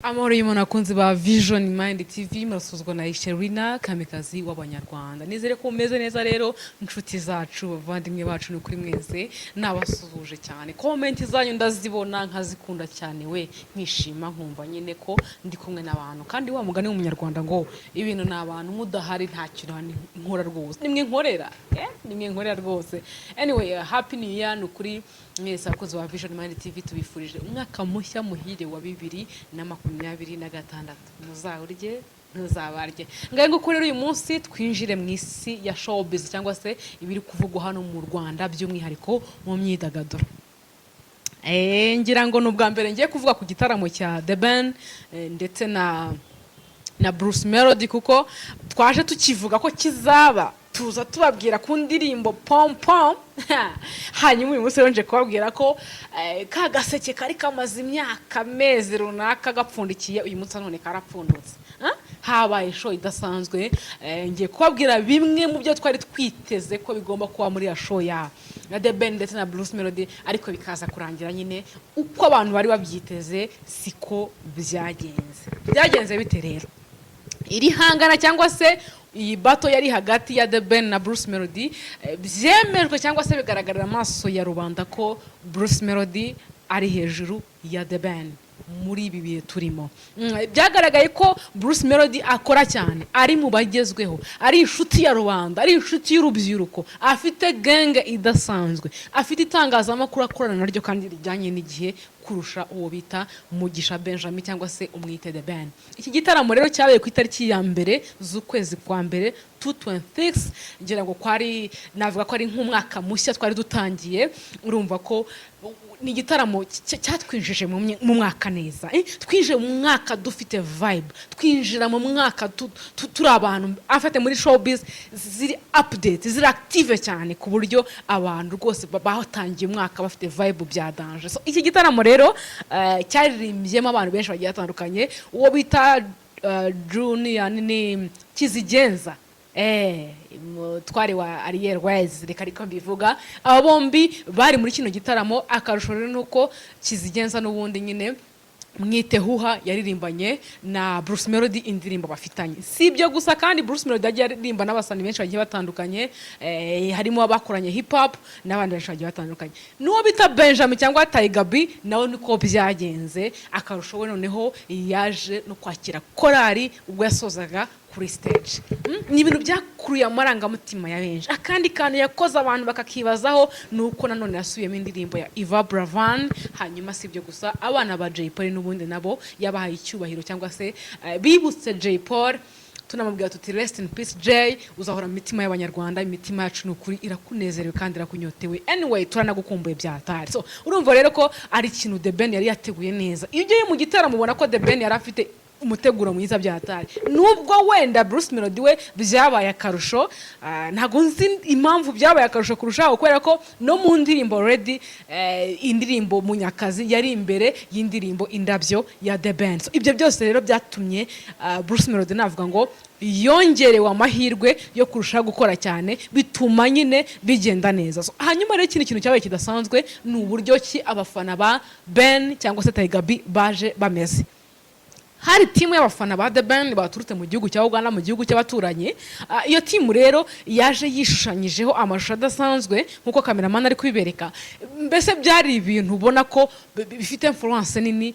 Amahoro y'umuntu akunze ba Vision Mind TV murasuzwa na Sherina kamikazi w'abanyarwanda. Nizere ko umeze neza rero inshuti zacu bavandimwe bacu ni kuri mwese nabasuhuje cyane. Comment zanyu ndazibona nkazikunda cyane we nkishima nkumva nyine ko ndi kumwe n'abantu kandi wa mugani w'umunyarwanda ngo ibintu n'abantu mudahari nta kintu nkora rwose. Nimwe nkorera nimwe nkorera rwose. Anyway, happy new year nukuri mwese abakozi ba Vision Mind TV tubifurije umwaka mushya muhire wa 2026 muzawurye ntuzabarye ngaye ngo kuri uyu munsi twinjire mu isi ya showbiz cyangwa se ibiri kuvugwa hano mu Rwanda by'umwihariko mu myidagaduro. Ngira ngo n'ubwa mbere ngiye kuvuga ku gitaramo cya The Ben ndetse na Bruce Melody kuko twaje tukivuga ko kizaba tuza tubabwira ku ndirimbo pom pom hanyuma uyu munsi ronje kubabwira ko ka gaseke kari kamaze imyaka mezi runaka gapfundikiye uyu munsi none karapfundutse habaye show idasanzwe. Ngiye kubabwira bimwe mu byo twari twiteze ko bigomba kuba muri ya show ya The Ben ndetse na Bruce Melody ariko bikaza kurangira nyine uko abantu bari babyiteze siko byagenze bite rero iri hangana cyangwa se iyi bato yari hagati ya The Ben na Bruce Melody byemejwe cyangwa se bigaragarira amaso ya rubanda ko Bruce Melody ari hejuru ya The Ben muri ibi bihe turimo. Byagaragaye ko Bruce Melody akora cyane, ari mu bagezweho, ari inshuti ya rubanda, ari inshuti y'urubyiruko, afite genge idasanzwe, afite itangazamakuru akorana naryo kandi rijyanye n'igihe kurusha uwo bita Mugisha Benjamin cyangwa se umwite The Ben. Iki gitaramo rero cyabaye ku itariki ya mbere z'ukwezi kwa mbere 2026 ngira ngo kwari navuga ko ari nk'umwaka mushya twari dutangiye. Urumva ko ni igitaramo cyatwinjije mu mwaka neza, twinjije mu mwaka dufite vibe, twinjira mu mwaka turi abantu afite muri showbiz ziri update, ziri active cyane ku buryo abantu rwose batangiye umwaka bafite vibe bya danger. So iki gitaramo rero cyaririmbyemo abantu benshi bagiye batandukanye, uwo bita Junior ni Kizigenza twari wa Ariel Wise reka mbivuga. Aba bombi bari muri kino gitaramo. Akarusho rero nuko Kizigenza n'ubundi nyine Mwitehuha yaririmbanye na Bruce Melody indirimbo bafitanye. Si ibyo gusa kandi Bruce Melody yagiye aririmba n'abasani benshi bagiye batandukanye, harimo abakoranye hip hop n'abandi benshi bagiye batandukanye. N'uwo bita Benjamin cyangwa Tiger B nawe niko byagenze. Akarusho we noneho yaje no kwakira korali ubwo yasozaga kuri stage. Ni ibintu byakuruye amarangamutima ya benshi. Akandi kantu yakoze abantu bakakibazaho nuko nanone yasubiyemo indirimbo ya Eva Bravan. Hanyuma si ibyo gusa abana ba Jay Polly n'ubundi nabo yabahaye icyubahiro cyangwa se bibutse Jay Polly, tunamubwira tuti rest in peace Jay, uzahora mu mitima y'abanyarwanda, imitima yacu n'ukuri irakunezerewe kandi irakunyotewe. Anyway turanagukumbuye byatari. So urumva rero ko ari ikintu The Ben yari yateguye neza. Iyo ugiye mu gitaramo ubona ko The Ben yari afite umuteguro mwiza byatari. Nubwo wenda Bruce Melody we byabaye akarusho, ntago nzi impamvu byabaye akarusho kurushaho kubera ko no mu ndirimbo already indirimbo Munyakazi yari imbere y'indirimbo Indabyo ya The Ben. So ibyo byose rero byatumye Bruce Melody navuga ngo yongerewe amahirwe yo kurusha gukora cyane, bituma nyine bigenda neza. So hanyuma rero kintu cyabaye kidasanzwe ni uburyo ki abafana ba Ben cyangwa se Tiger B baje bameze. Hari timu y'abafana ba The Ben baturutse mu gihugu cya Uganda, mu gihugu cy'abaturanyi. Iyo timu rero yaje yishushanyijeho amashusho adasanzwe nkuko cameraman ari kwibereka. Mbese byari ibintu ubona ko bifite influence nini,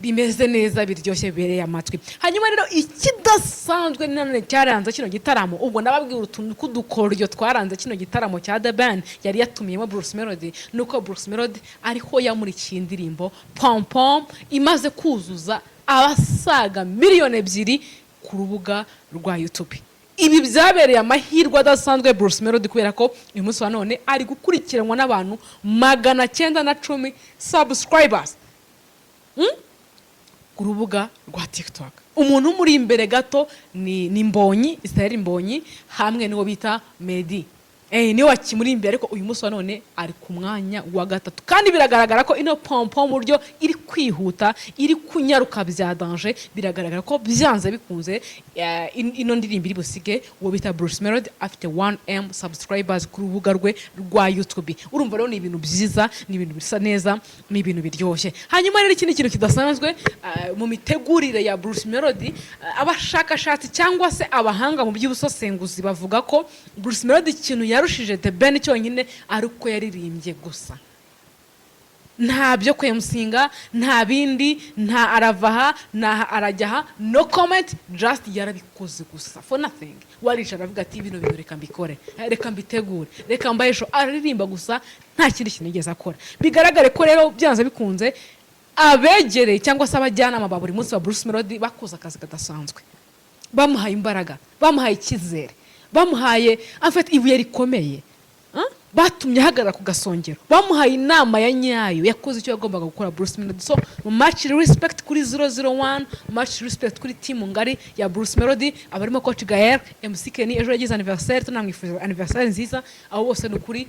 bimeze neza, biryoshye bereye amatwi. Hanyuma rero ikidasanzwe nanone cyaranze kino gitaramo, ubwo nababwira utuntu kudukoryo twaranze kino gitaramo cya The Ben yari yatumiyemo Bruce Melody, nuko Bruce Melody ariho yamurikiye indirimbo Pom Pom imaze kuzuza abasaga miliyoni 2 ku rubuga rwa YouTube. Ibi byabereye amahirwe adasanzwe Bruce Melody kubera ko uyu munsi wa none ari gukurikiranwa n'abantu 910 subscribers ku rubuga rwa TikTok. Umuntu muri imbere gato ni Mbonyi, Israel Mbonyi hamwe n'uwo bita Medi. niwe wakimuri imbere ariko uyu munsi wa none ari ku mwanya wa gatatu kandi biragaragara ko ino pompo mu buryo iri kwihuta iri kunyaruka bya danger biragaragara ko byanze bikunze ino ndirimbo iri busige uwo bita Bruce Melody afite 1M subscribers ku rubuga rwe rwa YouTube. Urumva rero ni ibintu byiza, ni ibintu bisa neza, ni ibintu biryoshye. Hanyuma rero ikindi kintu kidasanzwe mu mitegurire ya Bruce Melody, abashakashatsi cyangwa se abahanga mu by'ubusosenguzi bavuga ko Bruce Melody ikintu yarushije The Ben cyonyine ari uko yaririmbye gusa. Nta byo kwemusinga, nta bindi, nta aravaha, nta arajyaha, no comment, just yarabikoze gusa for nothing. Waricara avuga ati ibintu reka mbikore, reka mbitegure, reka mbayesho, aririmba gusa nta kindi kintu yigeze akora. Bigaragare ko rero byanze bikunze abegereye cyangwa se abajyanama ba buri munsi wa Bruce Melody bakoze akazi kadasanzwe, bamuhaye imbaraga, bamuhaye icyizere, bamuhaye afite ibuye rikomeye, batumye ahagarara ku gasongero, bamuhaye inama ya nyayo yakoze icyo yagombaga gukora Bruce Melody. So much respect kuri 001, much respect kuri team ngari ya Bruce Melody, abarimo Coach Gael, MC Kenny ejo yagize anniversaire, tunamwifuza anniversaire nziza, abo bose ni kuri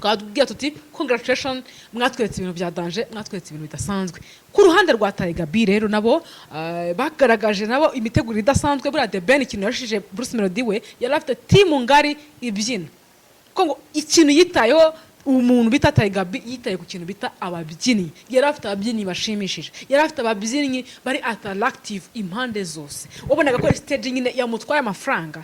twabwiye tuti congratulations, mwatweretse ibintu bya danger, mwatweretse ibintu bidasanzwe. Ku ruhande rwa Tiger B rero nabo bagaragaje nabo imitegurire idasanzwe. Buriya The Ben ikintu yashije Bruce Melody we yari afite team ngari ibyina, ngo ikintu yitayeho umuntu bita Tiger B yitaye ku kintu bita ababyinnyi. Yari afite ababyinnyi bashimishije, yari afite ababyinnyi bari attractive impande zose, wabonaga ko stage nyine yamutwaye amafaranga,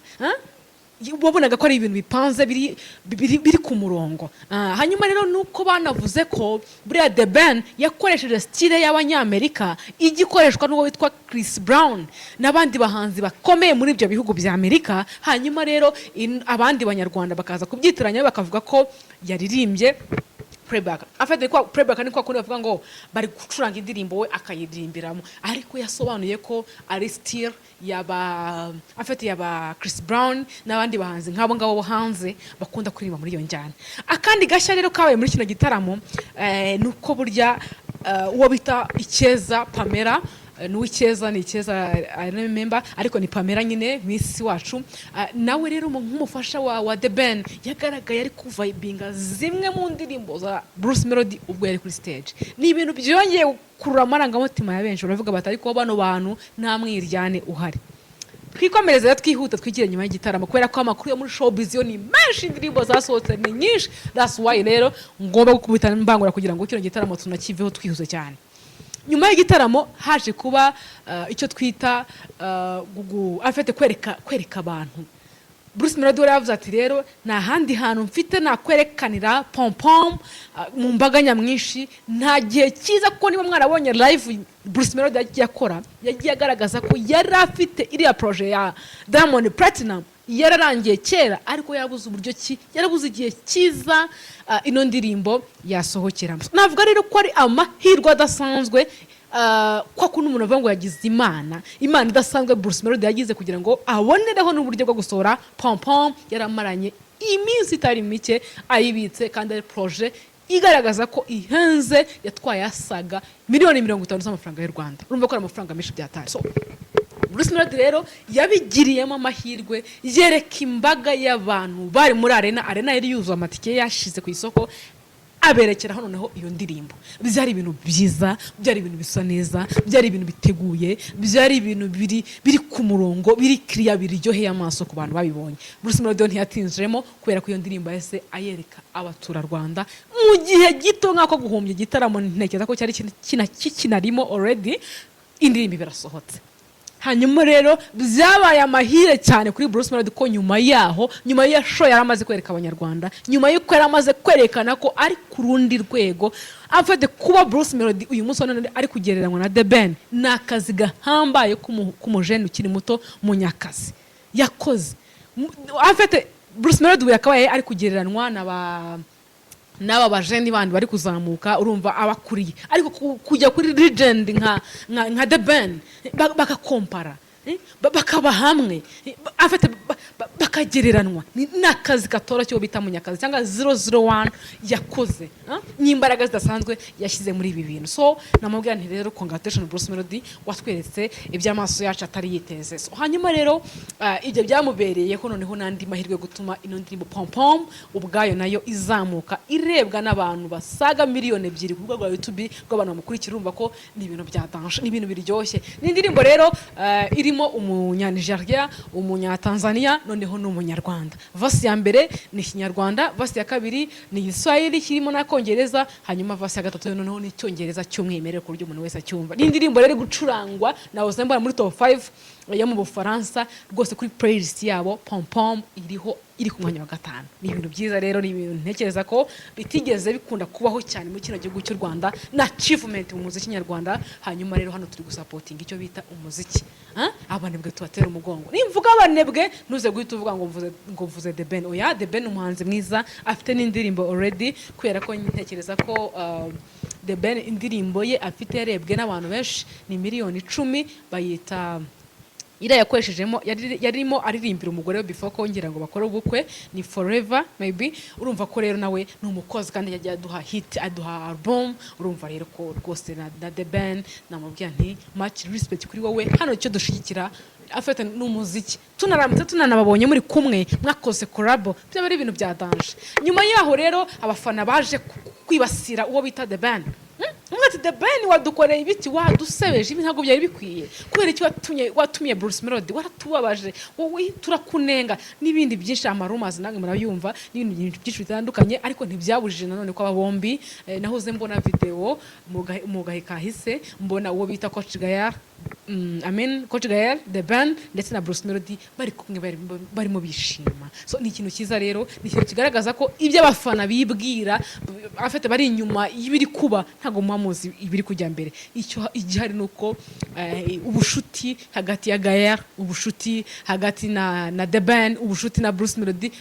wabonaga ko ari ibintu bipanze biri ku murongo. Hanyuma rero nuko banavuze ko buriya The Ben yakoresheje style y'abanyamerika igikoreshwa n'uwo witwa Chris Brown n'abandi bahanzi bakomeye muri ibyo bihugu bya Amerika. Hanyuma rero abandi banyarwanda bakaza kubyitiranya bakavuga ko yaririmbye playback. Afite kwa playback ni kwa kundi bavuga ngo bari gucuranga indirimbo we akayidirimbiramo, ariko yasobanuye ko ari style yaba Chris Brown n'abandi bahanzi nk'abo ngabo hanze bakunda kuririmba muri iyo njyana. Akandi gashya rero kabaye muri kino gitaramo nuko burya uwo bita Icyeza Pamela, n'Icyeza ni Icyeza I remember, ariko ni Pamela nyine Miss wacu, nawe rero nk'umufasha wa The Ben yagaragaye ari kuvibinga zimwe mu ndirimbo za Bruce Melody ubwo yari kuri stage. Ni ibintu byongeye kurura amarangamutima ya benshi, baravuga bati ariko bano bantu nta mwiryane uhari. Twikomereza rero twihuta twigire nyuma y'igitaramo kubera ko amakuru yo muri showbiz yo ni menshi, indirimbo zasohotse ni nyinshi. That's why rero ngomba gukubita mbangura kugira ngo kino gitaramo tunakiveho twihuse cyane. Nyuma y'igitaramo haje kuba icyo twita afite kwereka abantu. Bruce Melody yaravuze ati rero nta handi hantu mfite nakwerekanira pompom mu mbaga nyamwinshi, nta gihe cyiza kuko niba mwarabonye live Bruce Melody yagiye akora, yagiye agaragaza ko yari afite iriya projet ya Diamond Platinum yararangiye kera, ariko yabuze uburyo ki, yarabuze igihe cyiza ino ndirimbo yasohokeramo. Navuga rero ko ari amahirwe adasanzwe kwa kuno umuntu avuga ngo yagize imana idasanzwe Bruce Melody yagize kugira ngo abonereho n'uburyo bwo gusohora pompom yaramaranye iminsi itari mike ayibitse, kandi ari projet igaragaza ko ihenze yatwaye asaga miliyoni 50 z'amafaranga y'u Rwanda. Urumva ko ari amafaranga menshi byatari. So Bruce Melody rero yabigiriyemo amahirwe, yereka imbaga y'abantu bari muri arena yari yuzuye amatike yashize ku isoko, aberekera hano naho iyo ndirimbo. Byari ibintu byiza, byari ibintu bisa neza, byari ibintu biteguye, byari ibintu biri ku murongo, biri clear, biryoheye amaso ku bantu babibonye. Bruce Melody ntiyatinjiremo kubera ko iyo ndirimbo yase ayereka abatura Rwanda mu gihe gito nk'ako guhumbya igitaramo. Ntekereza ko cyari kinarimo already, indirimbo birasohotse. Hanyuma rero byabaye amahire cyane kuri Bruce Melody ko nyuma ya show yaramaze kwereka abanyarwanda, nyuma y'uko yaramaze kwerekana ko ari ku rundi rwego, afite kuba Bruce Melody uyu munsi ari kugereranywa na The Ben, nakazi gahambaye k'umujene ukiri muto munyakazi yakoze. Afite Bruce Melody yakabaye ari kugereranywa n'aba bajeni bandi bari kuzamuka, urumva abakuriye, ariko kujya kuri legend nka The Ben bakakompara bakaba hamwe afite bakagereranwa n'akazi katoroshye bita Munyakazi cyangwa 001 yakoze n'imbaraga zidasanzwe yashyize muri ibi bintu. So namubwira nti rero congratulations Bruce Melody, watweretse iby'amaso yacu atari yiteze. So hanyuma rero ibyo byamubereye ko noneho nandi mahirwe gutuma ino ndirimbo Pom Pom ubwayo nayo izamuka irebwa n'abantu basaga miliyoni 2 ku rwego rwa YouTube rw'abantu bamukurikira, urumva ko ni ibintu bya danger, ni ibintu biryoshye. Ni indirimbo rero irimo umunya-Nigeria, umunya-Tanzania, noneho n'umunyarwanda. Verse ya mbere ni Ikinyarwanda, verse ya kabiri ni Igiswahili kirimo n'Akongereza, hanyuma verse ya gatatu noneho ni Icyongereza cy'umwimerere ku buryo umuntu wese acyumva. Ni indirimbo rero gucurangwa na Ozemba muri top 5 yo mu Bufaransa rwose kuri playlist yabo Pom Pom iri ku mwanya wa 5. Ni ibintu byiza rero, ni ibintu ntekereza ko bitigeze bikunda kubaho cyane mu kino gihugu cy'u Rwanda na achievement mu muziki nyarwanda. Hanyuma rero hano turi gusupporting icyo bita umuziki, abanebwe tubatera umugongo. Nimvuga abanebwe ntuze guhita uvuga ngo mvuze The Ben. Oya, The Ben umuhanzi mwiza afite n'indirimbo already, kubera ko ntekereza ko The Ben indirimbo ye afite yarebwe n'abantu benshi ni miliyoni 10. Bayita ira yakoreshejemo yarimo aririmbira umugore we before ko ngira ngo bakora ubukwe, ni Forever maybe. Urumva ko rero nawe ni umukozi kandi yajya aduha hit, aduha album. Urumva rero ko rwose na The Ben namubwira nti much respect kuri wowe. Hano icyo dushigikira afite n'umuziki, tunaramutse tunanababonye muri kumwe mwakoze collab, byaba ari ibintu bya danger. Nyuma yaho rero abafana baje kwibasira uwo bita The Ben. Mwati The Ben wadukoreye ibiti, wadusebeje, ibi ntabwo byari bikwiye. Kubera iki watumye Bruce Melody, waratubabaje, wowe turakunenga n'ibindi byinshi. Amarumazi nange murayumva n'ibindi byinshi bitandukanye, ariko ntibyabujije nanone ko aba bombi nahoze mbona video mu gahe kahise, mbona uwo bita Coach Gayar, Coach Gayar, The Ben ndetse na Bruce Melody bari kumwe barimo bishima. So ni ikintu cyiza rero, ni ikintu kigaragaza ko ibyo abafana bibwira afite bari inyuma y'ibiri kuba ntago muzi ibiri kujya mbere. Icyo igihari nuko ubushuti hagati ya Gayar, ubushuti hagati na The Ben, ubushuti na Bruce Melody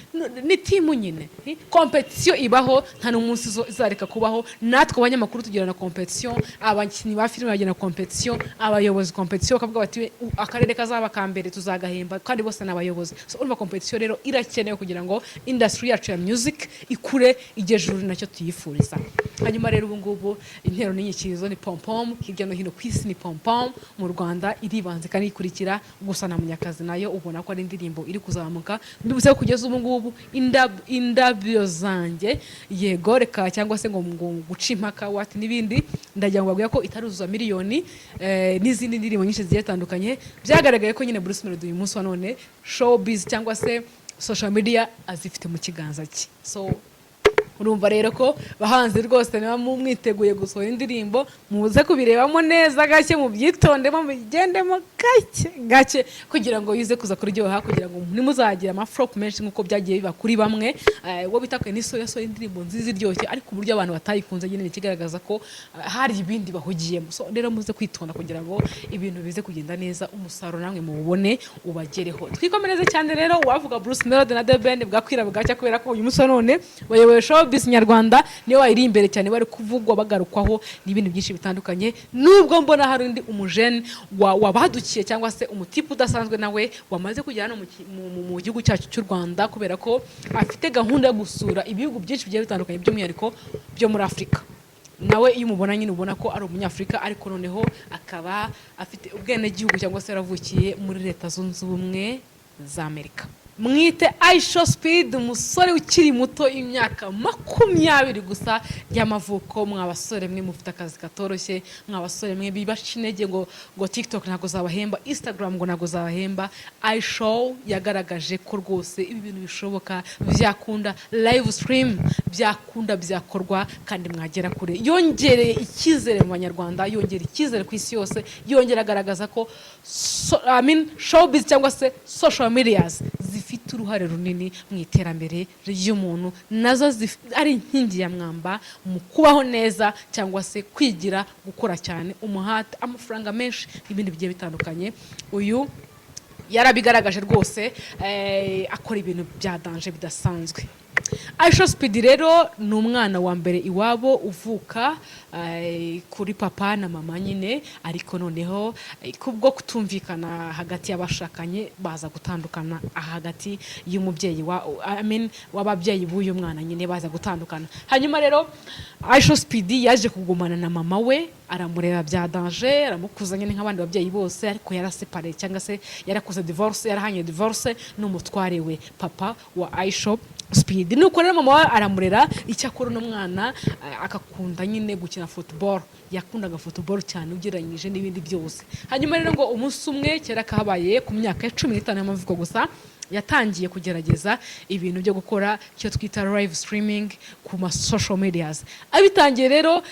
ni timu nyine. Competition ibaho, nta n'umunsi izareka kubaho. Natwe abanyamakuru tugira na competition, abakinnyi ba filime bagira na competition, abayobozi competition kavuga bati akarere kazaba kambere tuzagahemba, kandi bose n'abayobozi. So urumva competition rero irakenewe kugira ngo industry yacu ya music ikure igejuru nacyo tuyifuriza. Hanyuma rero ubu ngubu intero n'inyikirizo ni Pom Pom, hirya no hino ku isi ni Pom Pom. Mu Rwanda iribanze kandi ikurikira, gusa na Munyakazi nayo ubona ko ari indirimbo iri kuzamuka. Ndibutse kugeza ubu ngubu indabyo zanjye yego reka cyangwa se ngo guca impaka wati n'ibindi, ndagira ngo babwiye ko itaruzuza miliyoni n'izindi ndirimbo nyinshi zigiye zitandukanye. Byagaragaye ko nyine Bruce Melody uyu munsi wa none showbiz cyangwa se social media azifite mu kiganza cye. So urumva rero ko bahanze rwose niba mwiteguye gusohora indirimbo muze kubirebamo neza gake, mu byitondemo bigendemo gake kugira ngo yize kuza kuryoha, kugira ngo ntimuzagira amaflop menshi nkuko byagiye biba kuri bamwe. Uwo bitakwe niso yasohoye indirimbo nziza iryoshye, ariko uburyo abantu batayikunze nyine kigaragaza ko hari ibindi bahugiyemo. So rero muze kwitonda kugira ngo ibintu bize kugenda neza, umusaruro namwe mubone ubagereho. Twikomereze cyane rero, wavuga Bruce Melody na The Ben bwakwira bwacya, kubera ko uyu munsi none bayoboye showbiz nyarwanda niyo wayiri imbere cyane, bari kuvugwa bagarukwaho n'ibintu byinshi bitandukanye. Nubwo mbona hari undi umujene wabadukiye cyangwa se umutipe udasanzwe nawe wamaze kujya hano mu gihugu cyacu cy'u Rwanda, kubera ko afite gahunda yo gusura ibihugu byinshi bigiye bitandukanye by'umwihariko byo muri Afurika. Nawe iyo umubona nyine ubona ko ari umunyafurika, ariko noneho akaba afite ubwenegihugu cyangwa se yaravukiye muri Leta Zunze Ubumwe za Amerika. Mwite Aisha Speed, umusore ukiri muto imyaka 20 gusa y'amavuko. Mwabasore mwe mufite akazi katoroshye, mwabasore mwe bibaca intege ngo TikTok ntago zabahemba, Instagram ngo ntago zabahemba. Aisha yagaragaje ko rwose ibi bintu bishoboka, byakunda live stream, byakunda byakorwa kandi mwagera kure. Yongereye icyizere mu Banyarwanda, yongera icyizere ku isi yose, yongera agaragaza ko showbiz cyangwa se social medias zifite uruhare runini mu iterambere ry'umuntu, nazo ari inkingi ya mwamba mu kubaho neza cyangwa se kwigira, gukora cyane, umuhate, amafaranga menshi n'ibindi bigiye bitandukanye. Uyu yarabigaragaje rwose, akora ibintu bya danger bidasanzwe. Aisha Speedy rero ni umwana wa mbere iwabo uvuka kuri papa na mama nyine, ariko noneho kubwo kutumvikana hagati y'abashakanye baza gutandukana hagati y'umubyeyi w'ababyeyi b'uyu mwana nyine baza gutandukana. Hanyuma rero Aisha Speedy yaje kugumana na mama we, aramurera bya danger, aramukuza nyine nk'abandi babyeyi bose, ariko yarasepare cyangwa se yarakoze divorce, yarahanye divorce n'umutware we papa wa Aisha Speedy. Nuko rero mama we aramurera, icyakora no mwana akakunda nyine gukina football, yakundaga football cyane ugereranyije n'ibindi byose. Hanyuma rero ngo umunsi umwe kera kabaye ku myaka ya 15 y'amavuko gusa, yatangiye kugerageza ibintu byo gukora cyo twita live streaming ku ma social medias. Abitangiye rero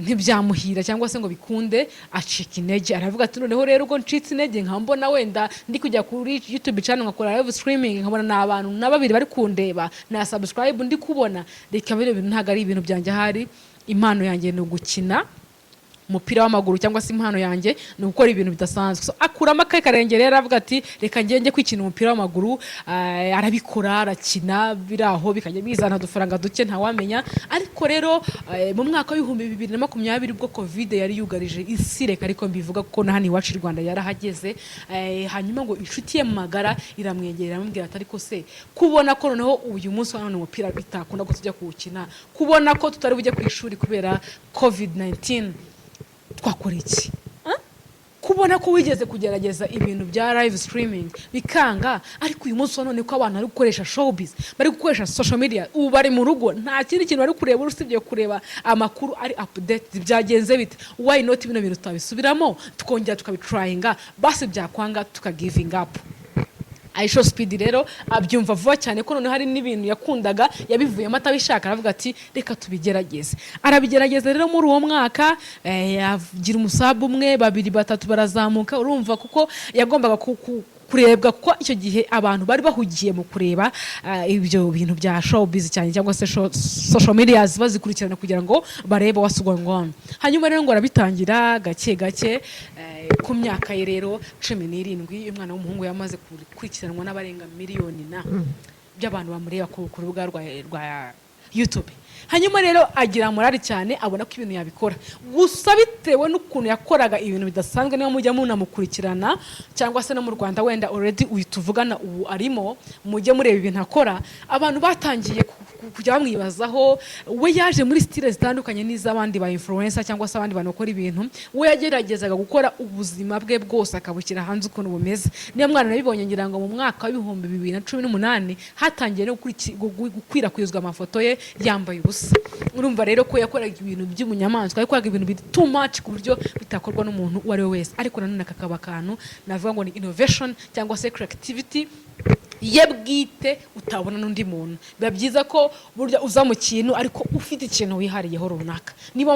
ntibyamuhira cyangwa se ngo bikunde, acika intege, aravuga ati noneho rero ubwo ncitse intege nkambona wenda ndi kujya kuri YouTube channel ngakora live streaming, nkabona n'abantu n'ababiri bari kundeba na subscribe ndi kubona, reka bino bintu ntago ari ibintu byanjye, hari impano yanjye no gukina umupira w'amaguru cyangwa se impano yanjye ni gukora ibintu bidasanzwe. So akuramo akarengera rero avuga ati reka ngenge kwikina umupira w'amaguru, arabikora, arakina, biraho bikajya bizana udufaranga duke ntawamenya. Ariko rero mu mwaka wa 2020 ubwo covid yari yugarije isi, reka ariko mbivuga kuko na hano iwacu i Rwanda yarahageze, hanyuma ngo inshuti ye magara iramwegera amubwira ati ariko se kubona ko noneho uyu munsi wa none umupira bitakunda ko tujya kuwukina, kubona ko tutari bujye ku ishuri kubera covid-19, twakora iki? Kubona ko wigeze kugerageza ibintu bya live streaming bikanga, ariko uyu munsi none ko abantu bari gukoresha showbiz, bari gukoresha social media, ubu bari mu rugo nta kindi kintu bari kureba urusibye kureba amakuru ari update byagenze bite. Why not bino bintu tutabisubiramo tukongera tukabitryinga, basi byakwanga tukagiving up. Aisha Speedy rero abyumva vuba cyane ko noneho hari n'ibintu yakundaga yabivuyemo atabishaka, aravuga ati reka tubigerageze. Arabigerageza rero muri uwo mwaka, yagira umusabu umwe, babiri, batatu barazamuka, urumva kuko yagombaga kurebwa kuko icyo gihe abantu bari bahugiye mu kureba ibyo bintu bya showbiz cyane cyangwa se social media bazikurikirana kugira ngo barebe wasugongona. Hanyuma rero ngo arabitangira gake gake, ku myaka ye rero 17 umwana w'umuhungu yamaze kurikiranwa n'abarenga miliyoni by'abantu bamureba ku rubuga rwa YouTube. Hanyuma rero agira morali cyane, abona ko ibintu yabikora, gusa bitewe n'ukuntu yakoraga ibintu bidasanzwe. Niyo mujya munamukurikirana cyangwa se no mu Rwanda wenda already uyituvugana ubu arimo, mujye mureba ibintu akora, abantu batangiye kujya bamwibazaho. We yaje muri style zitandukanye n'iz'abandi ba influencer cyangwa se abandi bantu bakora ibintu, we yageragezaga gukora ubuzima bwe bwose akabukira hanze ukuntu bumeze. Niyo mwana nabibonye ngira ngo mu mwaka wa 2018 hatangiye no gukwirakwizwa amafoto ye yambaye ubusa. Urumva rero ko yakoraga ibintu by'umunyamaswa, yakoraga ibintu biri too much ku buryo bitakorwa n'umuntu uwo ari we wese. Ariko nanone akakaba akantu navuga ngo ni innovation cyangwa se creativity ye bwite utabona n'undi muntu. Biba byiza ko burya uza mu kintu ariko ufite ikintu wihariyeho runaka. Niba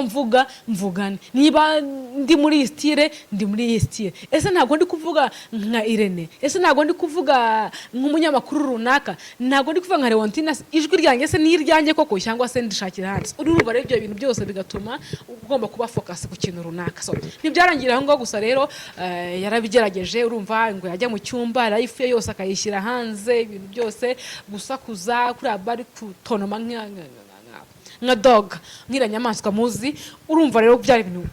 mvugane, niba ndi muri iyi style ndi muri iyi style. Ese ntago ndi kuvuga nka Irene, ese ntago ndi kuvuga nk'umunyamakuru runaka, ntago ndi kuvuga nka Leontina, ijwi ryanjye se ni iryanjye koko cyangwa se ndishakira hanze. Urumva rero ibyo bintu byose bigatuma ugomba kuba focus ku kintu runaka. So ntibyarangira aho ngo gusa rero yarabigerageje, urumva ngo yajya mu cyumba life ye yose akayishyira hanze, ibintu byose gusakuza kuri abari kutonoma nka dog, nk'iranyamaswa muzi. Urumva rero byari ibintu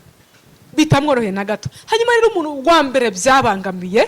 bitamworoheye na gato. Hanyuma rero umuntu wa mbere byabangamiye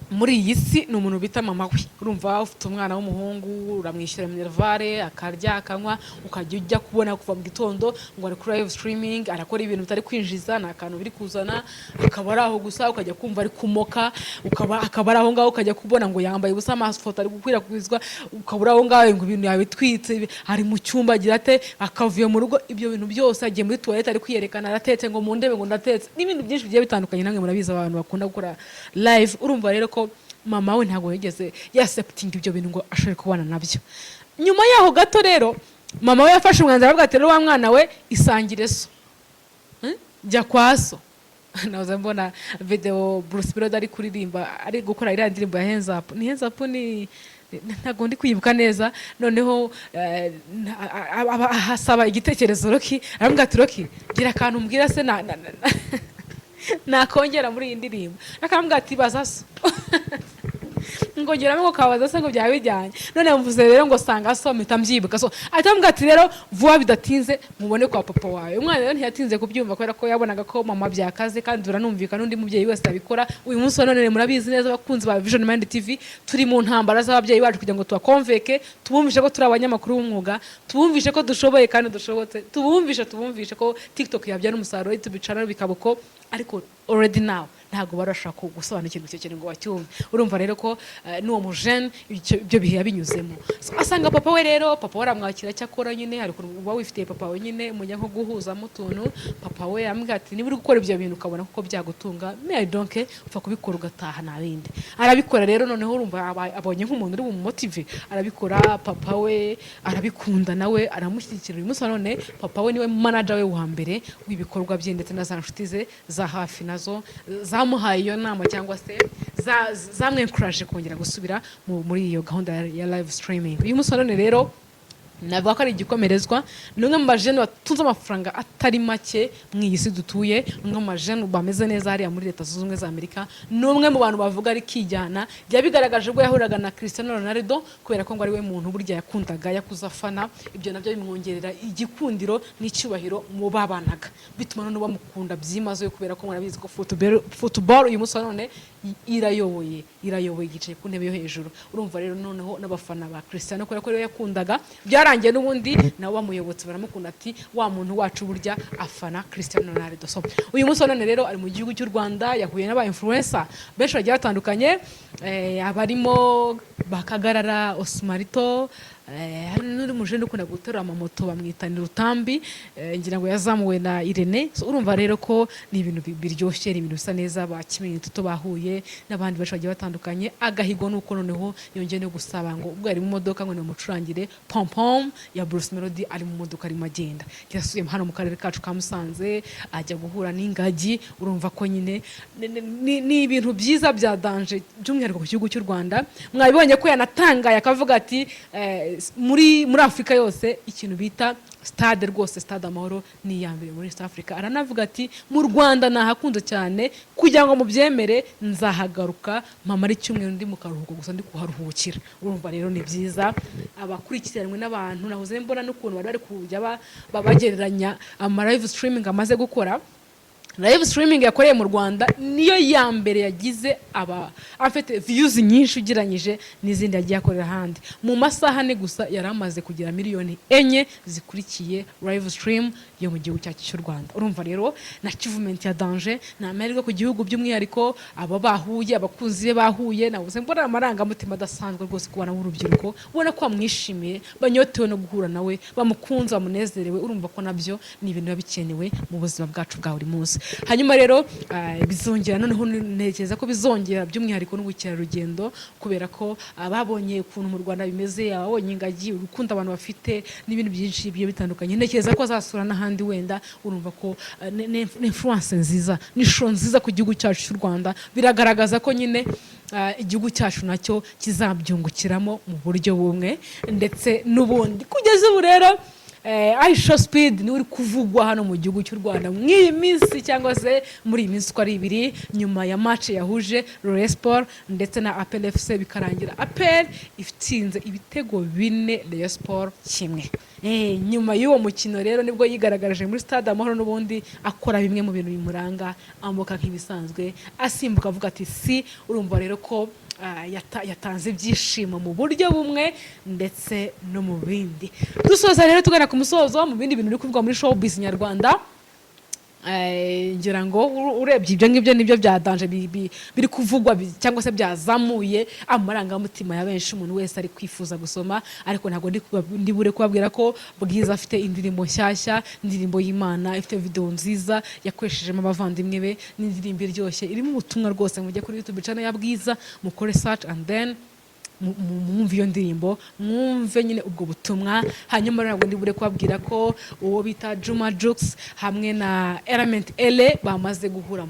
muri iyi si ni umuntu bita mama we. Urumva ufite umwana w'umuhungu, uramwishyura minervare, akarya akanywa, ukajya ujya kubona kuva mu gitondo ngo ari kuri live streaming, arakora ibintu bitari kwinjiza, nta kantu biri kuzana, akaba ari aho gusa, ukajya kumva ari kumoka, akaba ari aho ngaho ukajya kubona ngo yambaye ubusa, amafoto ari gukwirakwizwa, ukabura aho ngaho ngo ibintu yabitwitse, ari mu cyumba agira ate, akavuye mu rugo, ibyo bintu byose agiye muri toilette ari kwiyerekana, aratetse ngo mu ndebe ngo ndatetse, n'ibintu byinshi bigiye bitandukanye. Namwe murabizi abantu bakunda gukora live. Urumva rero ko mama we ntago yigeze accepting ibyo bintu ngo ashobore kubana nabyo. Nyuma yaho gato rero mama we yafashe umwanzuro avuga ati rero wa mwana we isangire so, jya kwa so. Naza mbona video Bruce Melody ari kuririmba, ari gukora iriya ndirimbo ya Hands Up. Ni Hands Up ni ntago ndi kwibuka neza. Noneho hasaba igitekerezo Rocky, aravuga ati Rocky gira akantu mbwira se nakongera muri iyi ndirimbo. Akambwira ati baza so. ngo ngeramo ngo kabaza se ngo byaba bijyanye none mvuze rero ngo sanga so mpita mbyibuka so atambwa ati rero vuba bidatinze mubone kwa papa wawe umwana rero ntiyatinze kubyumva kubera ko yabonaga ko mama byakaze kandi uranumvika n'undi mubyeyi wese abikora uyu munsi none murabizi neza abakunzi ba Vision Mind TV turi mu ntambara z'ababyeyi bacu kugira ngo tubakonveke tubumvishe ko turi abanyamakuru b'umwuga tubumvishe ko dushoboye kandi dushobotse tubumvishe ko TikTok yabyara umusaruro tubicana bikabuko ariko already now ntago barashaka gusobanukirwa icyo kintu ngo wacyumve urumva rero ko n'uwo mujene ibyo bihe yabinyuzemo asanga papa we rero papa waramwakira cyakora nyine ariko uba wifitiye papa we nyine mujya nko guhuza mu tuntu papa we yambwira ati niba uri gukora ibyo bintu ukabona kuko byagutunga mais donc upfa kubikora ugataha nabindi arabikora rero noneho urumva abonye nk'umuntu uri mu motive arabikora papa we arabikunda nawe aramushyigikira uyu munsi none papa we niwe manager we wa mbere w'ibikorwa bye ndetse na za nshuti ze za hafi nazo zamuhaye iyo nama cyangwa se zamwenkuraje kongera gusubira muri iyo gahunda ya live streaming uyu munsi none rero navuga ko ari igikomerezwa n'umwe mu bajene batunze amafaranga atari make mu iyi si dutuye n'umwe mu bajene bameze neza hariya muri Leta Zunze Ubumwe za Amerika n'umwe mu bantu bavuga ari kijyana byabigaragaje ubwo yahuraga na Cristiano Ronaldo kubera ko ngo ari we muntu burya yakundaga yakuza afana ibyo nabyo bimwongerera igikundiro n'icyubahiro mu babanaga bituma none bamukunda byimaze kubera ko murabizi ko football uyu munsi none irayoboye yicaye ku ntebe yo hejuru urumva rero noneho n'abafana ba Cristiano kubera ko rero yakundaga byarangiye n'ubundi nabo bamuyobotse baramukunda ati wa muntu wacu burya afana Cristiano Ronaldo so uyu munsi none rero ari mu gihugu cy'u Rwanda yahuye n'aba influencer benshi bagiye batandukanye abarimo bakagarara Osmarito hari n'uri mujene ukunda guterura amamoto bamwitanira utambi ngira ngo yazamuwe na Irene so urumva rero ko ni ibintu biryoshye ni ibintu bisa neza bakimenye tuto bahuye n'abandi bacu bagiye batandukanye agahigo nuko noneho yongeye no gusaba ngo ubwo ari mu modoka ngo ni umucurangire pom pom ya Bruce Melody ari mu modoka ari magenda yasuye hano mu karere kacu ka Musanze ajya guhura n'ingagi urumva ko nyine ni ibintu byiza bya danger by'umwihariko ku gihugu cy'u Rwanda mwabibonye ko yanatangaye akavuga ati muri Afrika yose ikintu bita stade rwose stade amahoro ni yambere muri East Africa aranavuga ati mu Rwanda nahakunze cyane kugira ngo mubyemere nzahagaruka mama ari cyumwe ndi mu karuhuko gusa ndi kuharuhukira urumva rero ni byiza abakurikiranwe n'abantu nahoze mbona n'ukuntu bari kujya babagereranya ama live streaming amaze gukora live streaming yakoreye mu Rwanda niyo ya mbere yagize afite views nyinshi ugeranyije n'izindi yagiye akorera handi mu masaha ne gusa yaramaze kugira miliyoni 4 zikurikiye live stream yo mu gihugu cyacu cy'u Rwanda urumva rero na achievement ya danger na Amerika ku gihugu by'umwihariko abo bahuye abakunzi be bahuye nabuze mbona amaranga mutima dasanzwe rwose kubana urubyiruko ubona ko bamwishimiye banyotewe no guhura nawe bamukunze bamunezerewe urumva ko nabyo ni ibintu bikenewe mu buzima bwacu bwa buri munsi hanyuma rero bizongera noneho ntekereza ko bizongera by'umwihariko n'ubukerarugendo kubera ko babonye ukuntu mu Rwanda bimeze ababonye ingagi urukundo abantu bafite n'ibintu byinshi bigiye bitandukanye ntekereza ko azasura n'ahandi wenda urumva ko influence nziza n'ishusho nziza ku gihugu cyacu cy'u Rwanda biragaragaza ko nyine igihugu cyacu nacyo kizabyungukiramo mu buryo bumwe ndetse n'ubundi kugeza ubu rero Aisha Speed ni uri kuvugwa hano mu gihugu cy'u Rwanda mw'iyi minsi cyangwa se muri iyi minsi ko ari ibiri nyuma ya match yahuje Rayon Sport ndetse na APR FC bikarangira APR ifitsinze ibitego 4 Rayon Sport kimwe nyuma y'uwo mukino rero nibwo yigaragaraje muri stade amahoro n'ubundi akora bimwe mu bintu bimuranga amboka nk'ibisanzwe asimbuka avuga ati si urumva rero ko yatanze ibyishimo mu buryo bumwe ndetse no mu bindi dusoza rero tugana ku musozo mu bindi bintu biri kuvugwa muri showbiz nyarwanda ngira ngo urebye ibyo ngibyo nibyo bya danger biri kuvugwa cyangwa se byazamuye amarangamutima ya benshi umuntu wese ari kwifuza gusoma ariko ntago ndi bure kubabwira ko Bwiza afite indirimbo nshyashya indirimbo y'Imana ifite video nziza yakoreshejemo abavandimwe be n'indirimbo iryoshye irimo ubutumwa rwose mujye kuri YouTube channel ya Bwiza mukore search and then mwumve iyo ndirimbo mwumve nyine ubwo butumwa hanyuma ntabwo ndi bure kubabwira ko uwo bita Juma Jux hamwe na Element Ele bamaze guhura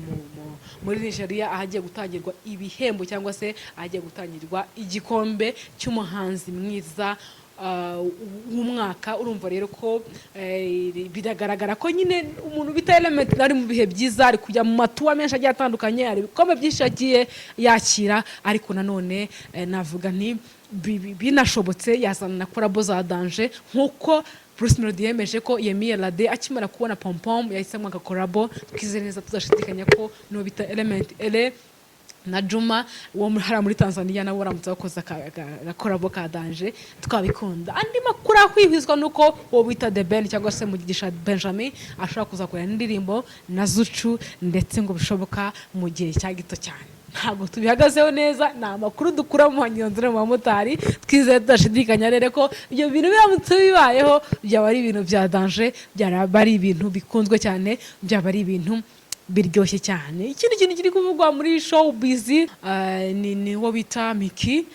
muri Nigeria ahagiye gutangirwa ibihembo cyangwa se ahagiye gutangirwa igikombe cy'umuhanzi mwiza w'umwaka. Urumva rero ko biragaragara ko nyine umuntu bita Element ari mu bihe byiza, ari kujya mu matuwa menshi agiye atandukanye, hari ibikombe byinshi yagiye yakira, ariko nanone navuga nti binashobotse yazana na collabo za Danger, nk'uko Bruce Melody yemeje ko Yemi Alade akimara kubona Pom Pom yahisemo agakorabo. Twizere neza tudashidikanya ko no bita Element ele na Juma wo muri Tanzania nabo baramutse bakoze agakorabo ka Danger twabikunda. Andi makuru ahwihizwa nuko wo bita The Ben cyangwa se Mugisha Benjamin ashobora kuzakora indirimbo na Zuchu, ndetse ngo bishoboka mu gihe cya gito cyane. Ntabwo tubihagazeho neza, ni amakuru dukura mu banyonzi no mu bamotari. Twizeye tudashidikanya rero ko ibyo bintu biramutse bibayeho byaba ari ibintu bya Danger, byaba ari ibintu bikunzwe cyane, byaba ari ibintu biryoshye cyane. Ikindi kintu kiri kuvugwa muri showbiz ni wo bita Miki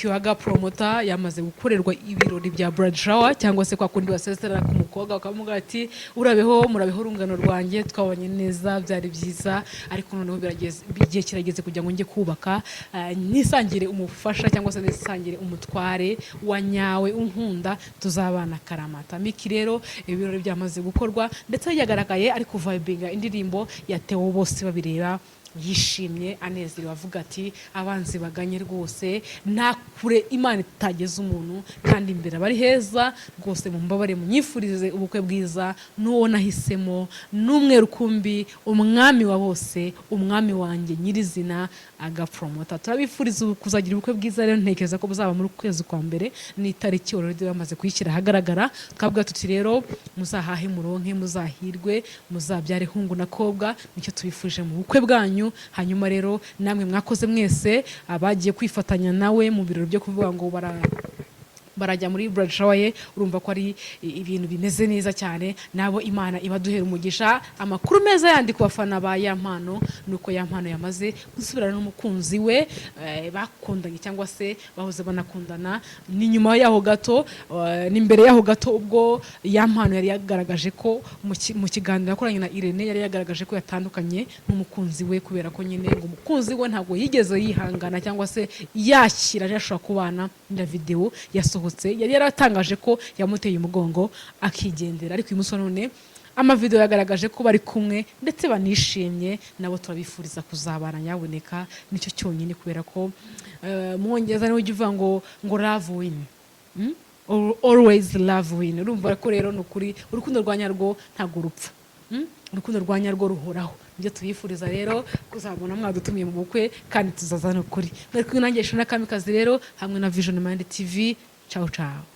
waga promoter yamaze gukorerwa ibirori bya bride shower, cyangwa se kwa kundi basezerana ku mukobwa bakamuga ati murabeho urungano rwanjye, twabonye neza byari byiza, ariko noneho igihe kirageze kugira ngo njye kubaka, nisangire umufasha cyangwa se nisangire umutware wa nyawe unkunda, tuzabana karamata. Miki rero ibirori byamaze gukorwa, ndetse yagaragaye ari kuvibinga indirimbo ya Theo bose babireba yishimye anezerewe, avuga ati abanzi baganye rwose, nta kure Imana itageze umuntu, kandi imbere bari heza rwose. Mumbabare munyifurize ubukwe bwiza n'uwo nahisemo, n'umwe rukumbi, umwami wa bose, umwami wanjye nyirizina agapromota. Turabifuriza kuzagira ubukwe bwiza rero, ntekereza ko buzaba muri kwezi kwa mbere, ni tariki already bamaze kuyishyira ahagaragara. Twabwa tuti rero muzahahe muronke, muzahirwe, muzabyare hungu na kobwa, nicyo tubifurije mu bukwe bwanyu. Hanyuma rero namwe mwakoze mwese abagiye kwifatanya nawe mu birori byo kuvuga ngo barajya muri bride shower ye, urumva ko ari ibintu bimeze neza cyane. Nabo Imana ibaduhera umugisha. Amakuru meza yandi ku bafana ba Yampano nuko Yampano yamaze gusubirana n'umukunzi we bakundanye cyangwa se bahoze banakundana. Ni nyuma yaho gato n'imbere yaho gato, ubwo Yampano yari yagaragaje ko mu kiganiro yakoranye na Irene yari yagaragaje ko yatandukanye n'umukunzi we, kubera ko nyine ngo umukunzi we ntabwo yigeze yihangana cyangwa se yakira ashobora kubana na video yasohotse. Yari yaratangaje ko yamuteye umugongo akigendera, ariko uyu munsi none amavideo yagaragaje ko bari kumwe ndetse banishimye. Nabo turabifuriza kuzabana nyaboneka, nicyo cyonyine, kubera ko mwongeza niwe ujya uvuga ngo love win, always love win. Urumva ko rero nukuri urukundo rwa nyarwo ntago rupfa, urukundo rwa nyarwo ruhoraho. Nibyo tubifuriza rero kuzabona mwadutumiye mu bukwe, kandi tuzazana ukuri. Mwari kumwe nanjye Shona Kamikazi rero hamwe na Vision Mind TV. Ciao ciao.